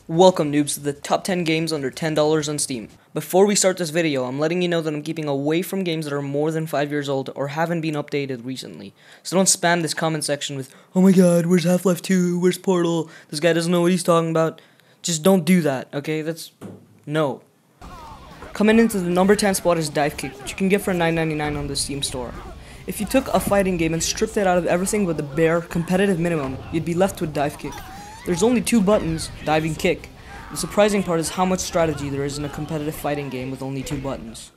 Welcome noobs to the top 10 games under $10 on Steam. Before we start this video, I'm letting you know that I'm keeping away from games that are more than 5 years old or haven't been updated recently. So don't spam this comment section with, "Oh my god, where's Half-Life 2, where's Portal, this guy doesn't know what he's talking about." Just don't do that, okay? No. Coming into the number 10 spot is Divekick, which you can get for $9.99 on the Steam store. If you took a fighting game and stripped it out of everything but the bare competitive minimum, you'd be left with Divekick. There's only 2 buttons, dive and kick. The surprising part is how much strategy there is in a competitive fighting game with only 2 buttons.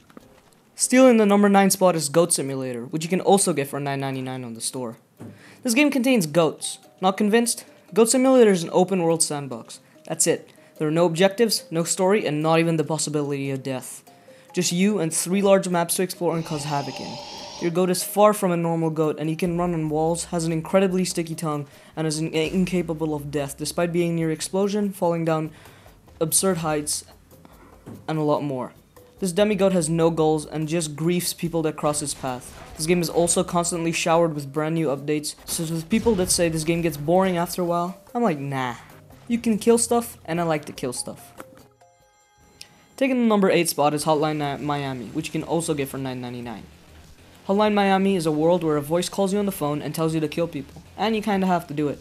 Still in the number 9 spot is Goat Simulator, which you can also get for $9.99 on the store. This game contains goats. Not convinced? Goat Simulator is an open world sandbox. That's it. There are no objectives, no story, and not even the possibility of death. Just you and 3 large maps to explore and cause havoc in. Your goat is far from a normal goat, and he can run on walls, has an incredibly sticky tongue, and is incapable of death, despite being near explosion, falling down absurd heights, and a lot more. This demi-goat has no goals, and just griefs people that cross his path. This game is also constantly showered with brand new updates, so with people that say this game gets boring after a while, I'm like, nah. You can kill stuff, and I like to kill stuff. Taking the number 8 spot is Hotline Miami, which you can also get for $9.99. Hotline Miami is a world where a voice calls you on the phone and tells you to kill people, and you kinda have to do it.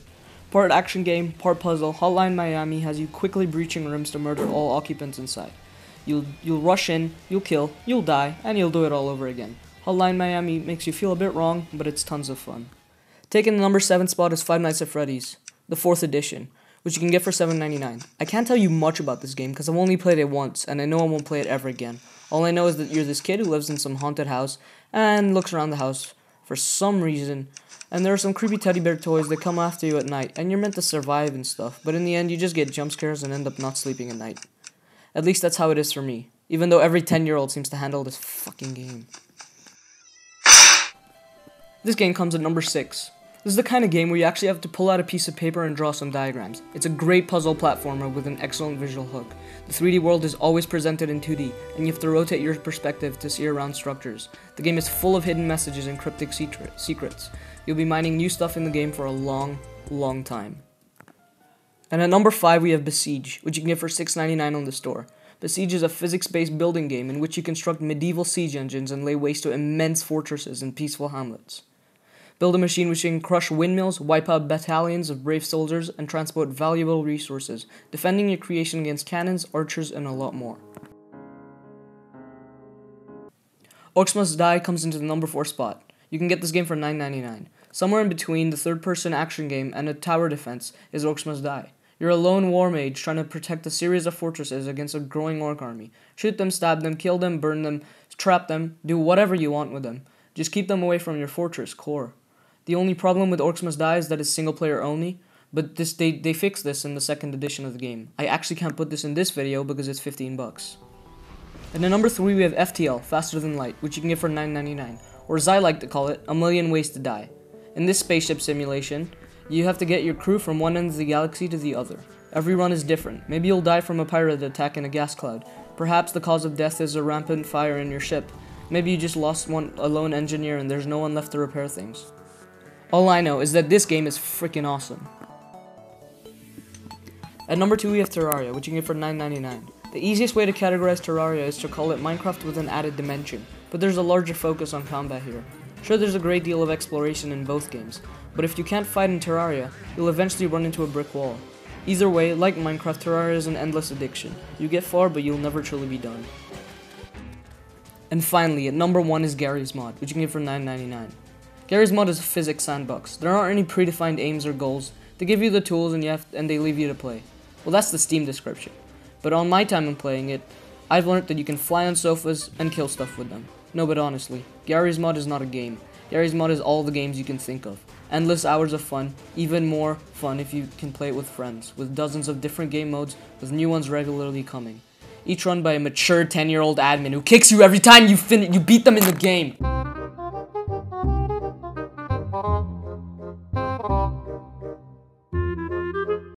Part action game, part puzzle, Hotline Miami has you quickly breaching rooms to murder all occupants inside. You'll rush in, you'll kill, you'll die, and you'll do it all over again. Hotline Miami makes you feel a bit wrong, but it's tons of fun. Taking the number 7 spot is Five Nights at Freddy's, the 4th edition, which you can get for $7.99. I can't tell you much about this game because I've only played it once, and I know I won't play it ever again. All I know is that you're this kid who lives in some haunted house and looks around the house for some reason, and there are some creepy teddy bear toys that come after you at night, and you're meant to survive and stuff, but in the end you just get jump scares and end up not sleeping at night. At least that's how it is for me, even though every 10-year-old seems to handle this fucking game. This game comes at number 6. This is the kind of game where you actually have to pull out a piece of paper and draw some diagrams. It's a great puzzle platformer with an excellent visual hook. The 3D world is always presented in 2D, and you have to rotate your perspective to see around structures. The game is full of hidden messages and cryptic secrets. You'll be mining new stuff in the game for a long, long time. And at number 5 we have Beseige, which you can get for $6.99 on the store. Beseige is a physics-based building game in which you construct medieval siege engines and lay waste to immense fortresses and peaceful hamlets. Build a machine which can crush windmills, wipe out battalions of brave soldiers, and transport valuable resources, defending your creation against cannons, archers, and a lot more. Orcs Must Die comes into the number 4 spot. You can get this game for $9.99. Somewhere in between the third-person action game and a tower defense is Orcs Must Die. You're a lone war mage trying to protect a series of fortresses against a growing orc army. Shoot them, stab them, kill them, burn them, trap them, do whatever you want with them. Just keep them away from your fortress core. The only problem with Orcs Must Die is that it's single player only, but they fixed this in the 2nd edition of the game. I actually can't put this in this video because it's $15. And at number 3 we have FTL, Faster Than Light, which you can get for $9.99, or as I like to call it, A Million Ways to Die. In this spaceship simulation, you have to get your crew from one end of the galaxy to the other. Every run is different. Maybe you'll die from a pirate attack in a gas cloud. Perhaps the cause of death is a rampant fire in your ship. Maybe you just lost a lone engineer and there's no one left to repair things. All I know is that this game is freaking awesome. At number 2 we have Terraria, which you can get for $9.99. The easiest way to categorize Terraria is to call it Minecraft with an added dimension, but there's a larger focus on combat here. Sure, there's a great deal of exploration in both games, but if you can't fight in Terraria, you'll eventually run into a brick wall. Either way, like Minecraft, Terraria is an endless addiction. You get far, but you'll never truly be done. And finally, at number 1 is Garrys Mod, which you can get for $9.99. Garrys Mod is a physics sandbox. There aren't any predefined aims or goals. They give you the tools and they leave you to play. Well, that's the Steam description. But on my time in playing it, I've learned that you can fly on sofas and kill stuff with them. No, but honestly, Garrys Mod is not a game. Garrys Mod is all the games you can think of. Endless hours of fun, even more fun if you can play it with friends, with dozens of different game modes, with new ones regularly coming. Each run by a mature 10-year-old admin who kicks you every time you beat them in the game.